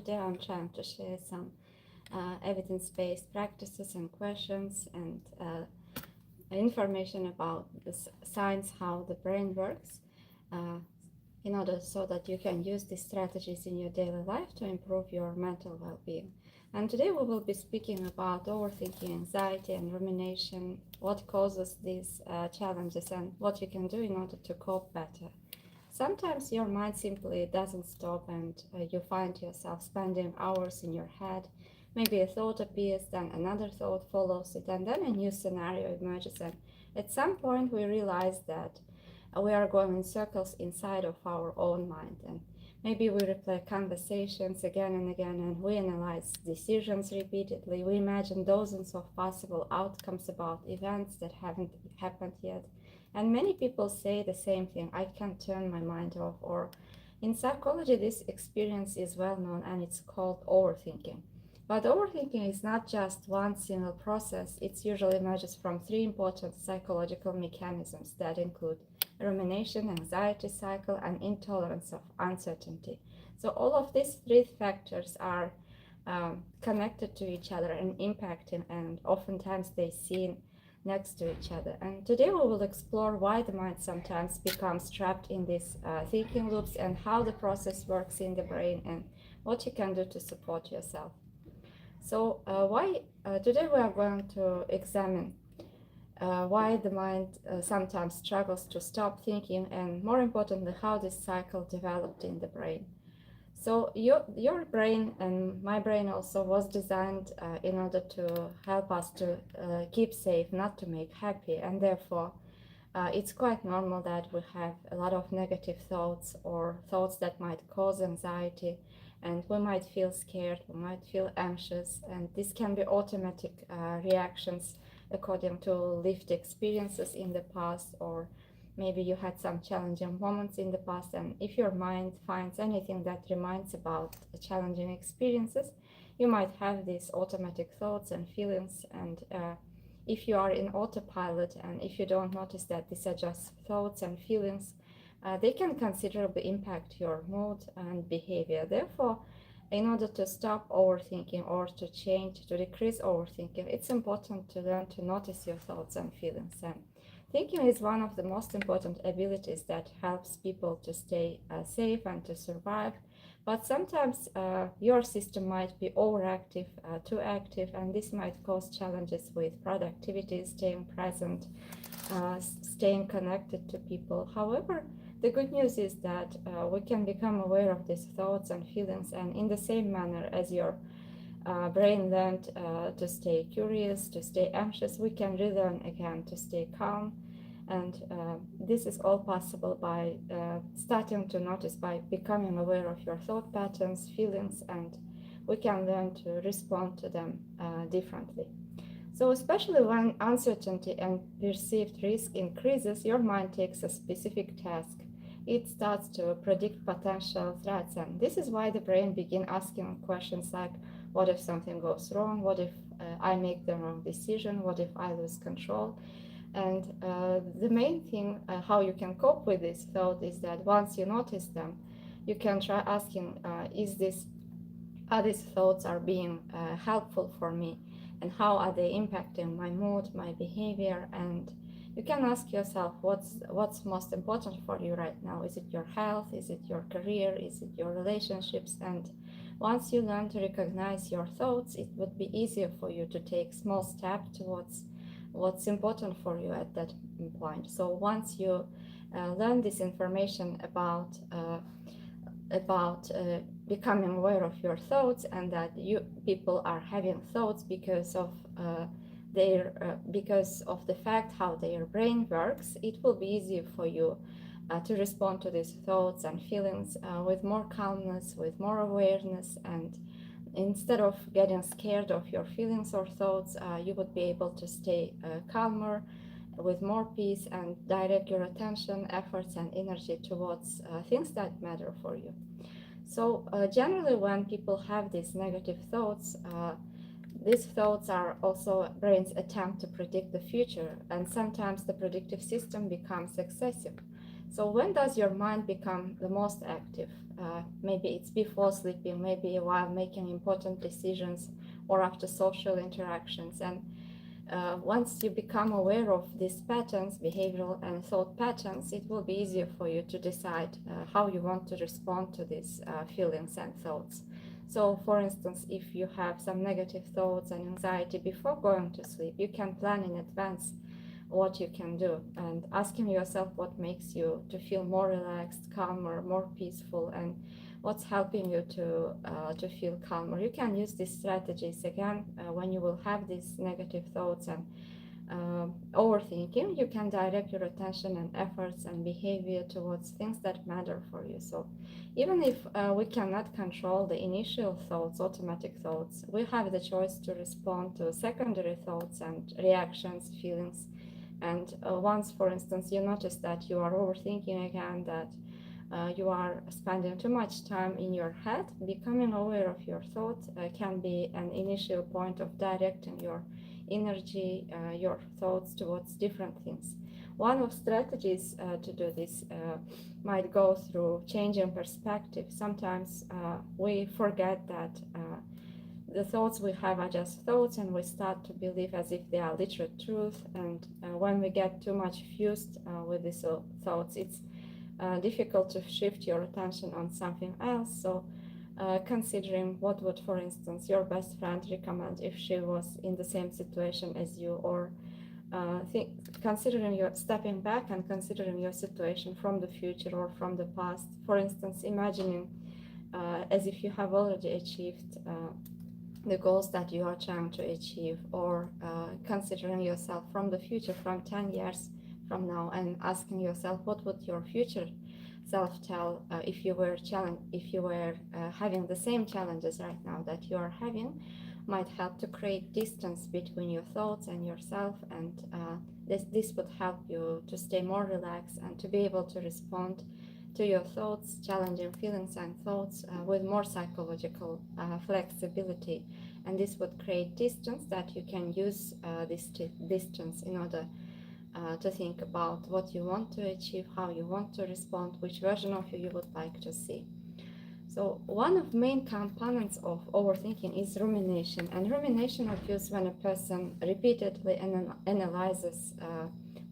today I'm trying to share some evidence-based practices and questions and information about the science, how the brain works, uh, in order so that you can use these strategies in your daily life to improve your mental well-being. And today we will be speaking about overthinking, anxiety, and rumination, what causes these challenges, and what you can do in order to cope better. Sometimes your mind simply doesn't stop, and you find yourself spending hours in your head. Maybe a thought appears, then another thought follows it, and then a new scenario emerges. And at some point, we realize that we are going in circles inside of our own mind. And maybe we replay conversations again and again, and we analyze decisions repeatedly. We imagine dozens of possible outcomes about events that haven't happened yet. And many people say the same thing: I can't turn my mind off. Or in psychology, this experience is well known and it's called overthinking. But overthinking is not just one single process. It usually emerges from three important psychological mechanisms that include rumination, anxiety cycle, and intolerance of uncertainty. So all of these three factors are connected to each other and impacting, and oftentimes they seen next to each other. And today we will explore why the mind sometimes becomes trapped in these thinking loops, and how the process works in the brain, and what you can do to support yourself. So why today we are going to examine why the mind sometimes struggles to stop thinking, and more importantly, how this cycle developed in the brain. So your brain and my brain also was designed in order to help us to keep safe, not to make happy, and therefore it's quite normal that we have a lot of negative thoughts or thoughts that might cause anxiety, and we might feel scared, we might feel anxious, and this can be automatic reactions according to lived experiences in the past, or maybe you had some challenging moments in the past, and if your mind finds anything that reminds about challenging experiences, you might have these automatic thoughts and feelings. And if you are in autopilot, and if you don't notice that these are just thoughts and feelings, they can considerably impact your mood and behavior. Therefore, in order to stop overthinking or to change, to decrease overthinking, it's important to learn to notice your thoughts and feelings. And thinking is one of the most important abilities that helps people to stay safe and to survive. But sometimes your system might be overactive, too active, and this might cause challenges with productivity, staying present, staying connected to people. However, the good news is that we can become aware of these thoughts and feelings, and in the same manner as your brain learned to stay curious, to stay anxious, we can relearn again to stay calm. And this is all possible by starting to notice, by becoming aware of your thought patterns, feelings, and we can learn to respond to them differently. So especially when uncertainty and perceived risk increases, your mind takes a specific task. It starts to predict potential threats, and this is why the brain begins asking questions like, what if something goes wrong? What if I make the wrong decision? What if I lose control? And the main thing how you can cope with this thought is that once you notice them, you can try asking, are these thoughts are being helpful for me, and how are they impacting my mood, my behavior? And you can ask yourself, what's most important for you right now? Is it your health? Is it your career? Is it your relationships? And once you learn to recognize your thoughts, it would be easier for you to take small steps towards what's important for you at that point. So once you learn this information about becoming aware of your thoughts, and that people are having thoughts because of because of the fact how their brain works, it will be easier for you to respond to these thoughts and feelings with more calmness, with more awareness. And instead of getting scared of your feelings or thoughts, you would be able to stay calmer, with more peace, and direct your attention, efforts, and energy towards things that matter for you. So generally, when people have these negative these thoughts are also brain's attempt to predict the future, and sometimes the predictive system becomes excessive. So when does your mind become the most active? Maybe it's before sleeping, maybe while making important decisions, or after social interactions. And once you become aware of these patterns, behavioral and thought patterns, it will be easier for you to decide how you want to respond to these feelings and thoughts. So, for instance, if you have some negative thoughts and anxiety before going to sleep, you can plan in advance what you can do, and asking yourself what makes you to feel more relaxed, calmer, more peaceful, and what's helping you to feel calmer. You can use these strategies again when you will have these negative thoughts and overthinking. You can direct your attention and efforts and behavior towards things that matter for you. So even if we cannot control the initial thoughts, automatic thoughts, we have the choice to respond to secondary thoughts and reactions, feelings. And once, for instance, you notice that you are overthinking again, that you are spending too much time in your head, becoming aware of your thoughts can be an initial point of directing your energy, your thoughts towards different things. One of strategies to do this might go through changing perspective. Sometimes we forget that the thoughts we have are just thoughts, and we start to believe as if they are literal truth. And when we get too much fused with these thoughts, it's difficult to shift your attention on something else. So considering what would, for instance, your best friend recommend if she was in the same situation as you, or considering your stepping back and considering your situation from the future or from the past. For instance, imagining as if you have already achieved the goals that you are trying to achieve, or considering yourself from the future, from 10 years from now, and asking yourself what would your future self tell if you were having the same challenges right now that you are having. Might help to create distance between your thoughts and yourself, and this would help you to stay more relaxed and to be able to respond to your thoughts, challenging feelings and thoughts with more psychological flexibility. And this would create distance that you can use this distance in order to think about what you want to achieve, how you want to respond, which version of you would like to see. So one of the main components of overthinking is rumination, and rumination occurs when a person repeatedly analyzes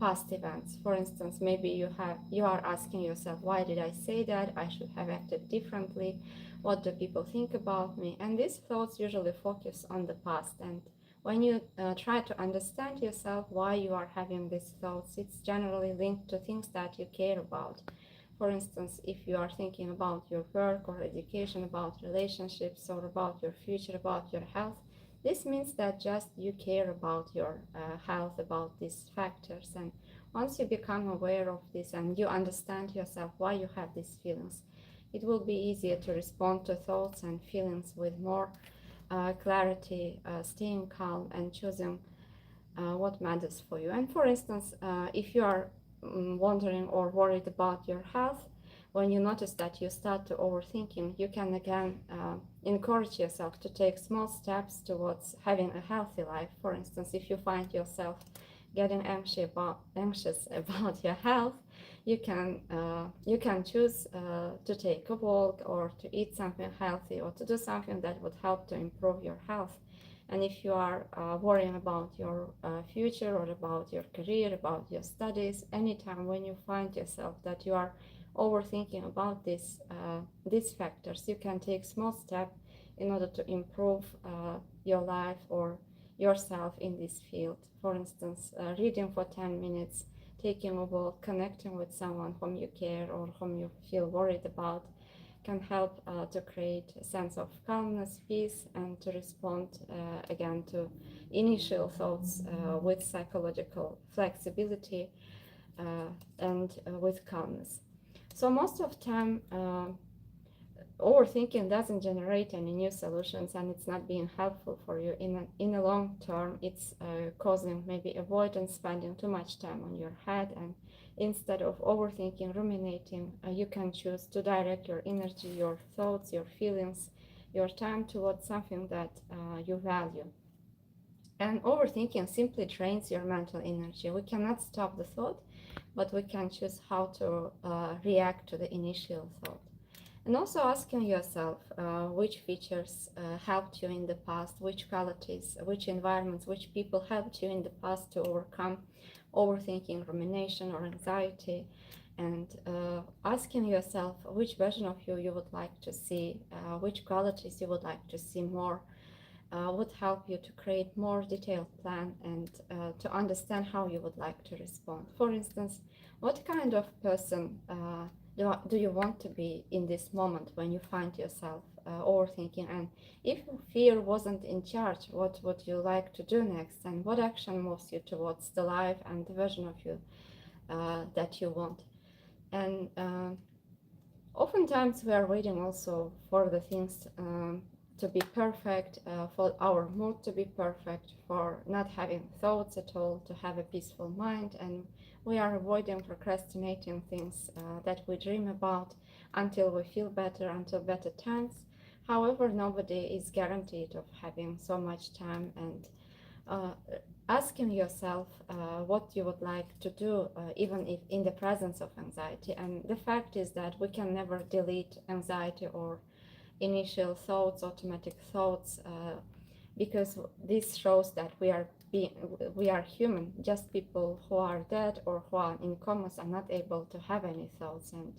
past events. For instance, maybe you are asking yourself, why did I say that? I should have acted differently. What do people think about me? And these thoughts usually focus on the past. And when you try to understand yourself why you are having these thoughts, it's generally linked to things that you care about. For instance, if you are thinking about your work or education, about relationships, or about your future, about your health, this means that just you care about your health, about these factors. And once you become aware of this and you understand yourself why you have these feelings, it will be easier to respond to thoughts and feelings with more clarity, staying calm and choosing what matters for you. And for instance, if you are wondering or worried about your health, when you notice that you start to overthinking, you can again encourage yourself to take small steps towards having a healthy life. For instance, if you find yourself getting anxious about your health, you can choose to take a walk, or to eat something healthy, or to do something that would help to improve your health. And if you are worrying about your future, or about your career, about your studies, anytime when you find yourself that you are overthinking about these factors, you can take small steps in order to improve your life or yourself in this field. For instance, reading for 10 minutes, taking a walk, connecting with someone whom you care or whom you feel worried about, can help to create a sense of calmness, peace, and to respond again to initial thoughts with psychological flexibility and with calmness. So most of the time, overthinking doesn't generate any new solutions, and it's not being helpful for you in a long term. It's causing maybe avoidance, spending too much time on your head, and instead of overthinking, ruminating, you can choose to direct your energy, your thoughts, your feelings, your time towards something that you value. And overthinking simply drains your mental energy. We cannot stop the thought, but we can choose how to react to the initial thought. And also asking yourself which features helped you in the past, which qualities, which environments, which people helped you in the past to overcome overthinking, rumination, or anxiety, and asking yourself which version of you you would like to see, which qualities you would like to see more, would help you to create more detailed plan and to understand how you would like to respond. For instance, what kind of person do you want to be in this moment when you find yourself overthinking? And if fear wasn't in charge, what would you like to do next? And what action moves you towards the life and the version of you that you want? And oftentimes we are waiting also for the things to be perfect, for our mood to be perfect, for not having thoughts at all, to have a peaceful mind, and we are avoiding procrastinating things that we dream about until we feel better, until better times. However, nobody is guaranteed of having so much time, and uh, asking yourself what you would like to do, even if in the presence of anxiety. And the fact is that we can never delete anxiety or initial thoughts, automatic thoughts, because this shows that we are human. Just people who are dead or who are in comas are not able to have any thoughts. And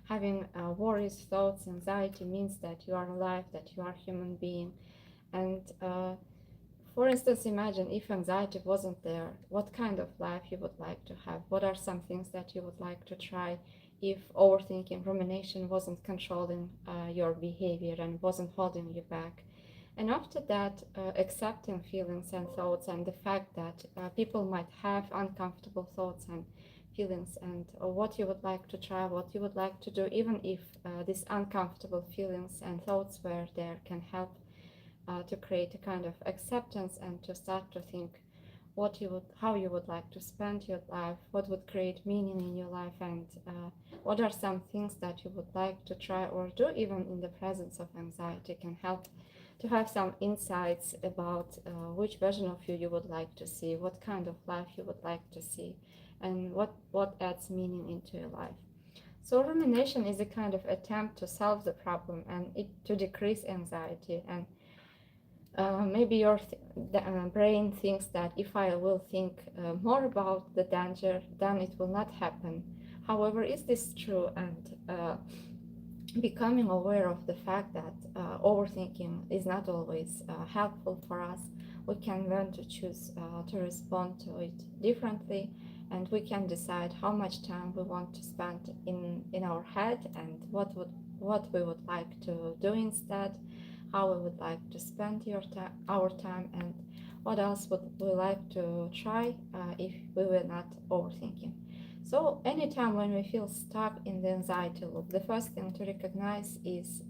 having worries, thoughts, anxiety means that you are alive, that you are a human being. And for instance, imagine if anxiety wasn't there, what kind of life you would like to have? What are some things that you would like to try if overthinking, rumination wasn't controlling your behavior and wasn't holding you back? And after that, accepting feelings and thoughts and the fact that people might have uncomfortable thoughts and feelings, and what you would like to try, what you would like to do, even if these uncomfortable feelings and thoughts were there, can help to create a kind of acceptance and to start to think how you would like to spend your life, what would create meaning in your life, and what are some things that you would like to try or do even in the presence of anxiety, can help to have some insights about which version of you you would like to see, what kind of life you would like to see, and what adds meaning into your life. So rumination is a kind of attempt to solve the problem and to decrease anxiety. And maybe your brain thinks that if I will think more about the danger, then it will not happen. However, is this true? And becoming aware of the fact that overthinking is not always helpful for us, we can learn to choose to respond to it differently, and we can decide how much time we want to spend in our head and what we would like to do instead, how we would like to spend our time, and what else would we like to try if we were not overthinking. So anytime when we feel stuck in the anxiety loop, the first thing to recognize is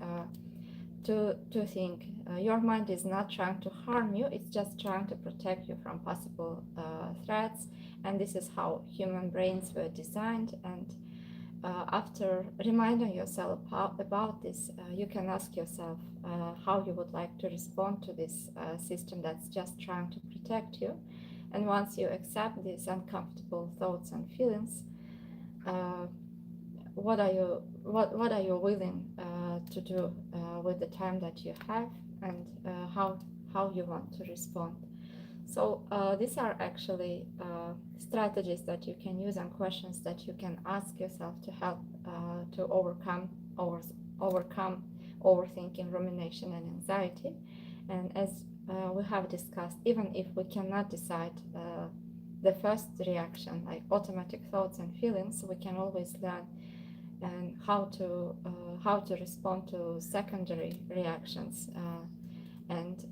to think your mind is not trying to harm you, it's just trying to protect you from possible threats, and this is how human brains were designed. And after reminding yourself about this, you can ask yourself how you would like to respond to this system that's just trying to protect you. And once you accept these uncomfortable thoughts and feelings, uh, what are you willing to do with the time that you have, and how you want to respond? So these are actually strategies that you can use and questions that you can ask yourself to help to overcome overthinking, rumination, and anxiety. And as we have discussed, even if we cannot decide the first reaction, like automatic thoughts and feelings, we can always learn and how to respond to secondary reactions. And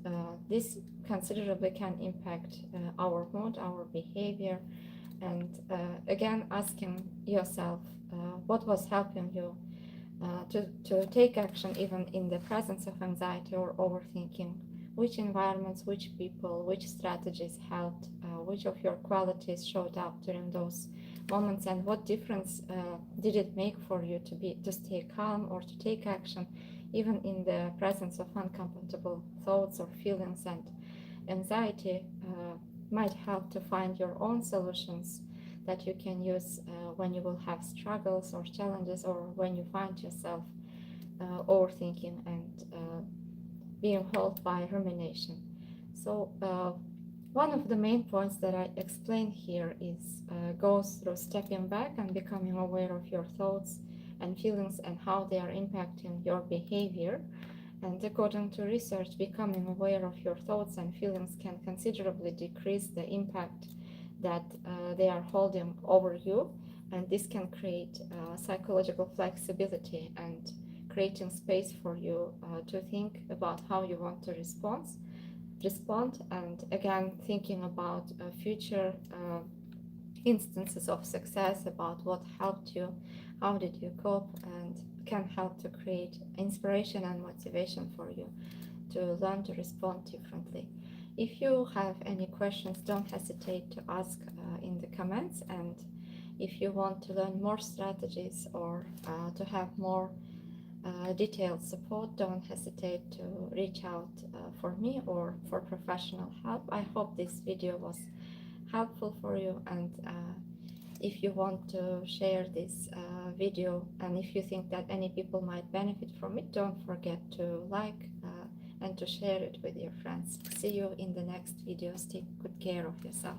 this considerably can impact our mood, our behavior, and again, asking yourself what was helping you to take action even in the presence of anxiety or overthinking, which environments, which people, which strategies helped, which of your qualities showed up during those moments, and what difference did it make for you to stay calm or to take action even in the presence of uncomfortable thoughts or feelings. And anxiety might help to find your own solutions that you can use when you will have struggles or challenges, or when you find yourself overthinking and being held by rumination. So one of the main points that I explain here is goes through stepping back and becoming aware of your thoughts and feelings and how they are impacting your behavior. And according to research, becoming aware of your thoughts and feelings can considerably decrease the impact that they are holding over you, and this can create psychological flexibility and creating space for you to think about how you want to respond, and again thinking about future instances of success, about what helped you, how did you cope, and can help to create inspiration and motivation for you to learn to respond differently. If you have any questions, don't hesitate to ask in the comments, and if you want to learn more strategies or to have more detailed support, don't hesitate to reach out for me or for professional help. I hope this video was helpful for you, and if you want to share this video, and if you think that any people might benefit from it, don't forget to like and to share it with your friends. See you in the next videos. Take good care of yourself.